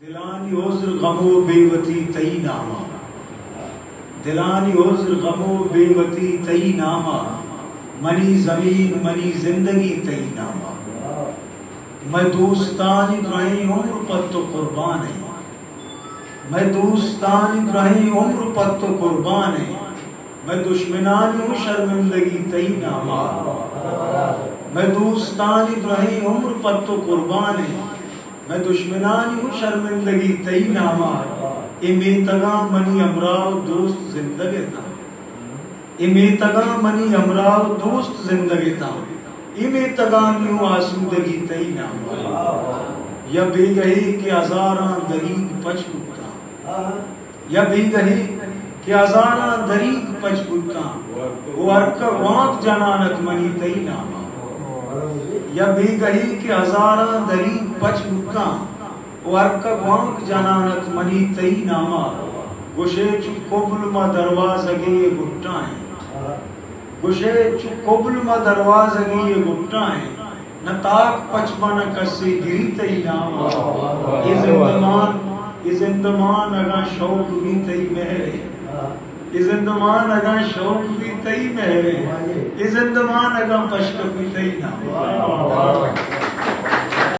دلانی عذر غم و بےوتی تئی نامہ، دلانی عذر غم و بےوتی تئی نامہ، منی زمین منی زندگی تئی نامہ، میں دوستانی رہیں عمر پر تو قربان ہے، میں دوستانی رہیں عمر پر تو قربان ہے، میں دشمنانی ہوں شرمندگی تئی نامہ، میں دوستانی رہیں عمر پر تو قربان ہے، میں دشمنانی ہوں شرمندگی تئی نامہ، امی تگاں منی امراؤ دوست زندگی تا، امی تگاں منی امراؤ دوست زندگی تا، امی تگاں نیو آسودگی تئی نامہ، یا بے گہی کہ ہزاراں دریغ پچ بکتا، یا بے گہی کہ ہزاراں دریغ پچ بکتا، وہ ارکا وانک جنانت منی تئی نامہ، یا بے گہی کہ ہزاراں دریغ پچ بکتا، وہ ارکا وانک جنانت منی تئی نامہ، گشے چو قبل ما دروازگی گھٹائیں، گشے چو قبل ما دروازگی گھٹائیں، نہ تاک پچمن کسی گری تئی نامہ، ای زندمان اگاں شوق بھی تئی مہرے، ای زندمان اگاں شوق بھی تئی مہرے، ای زندمان اگاں پشک بھی تئی نامہ۔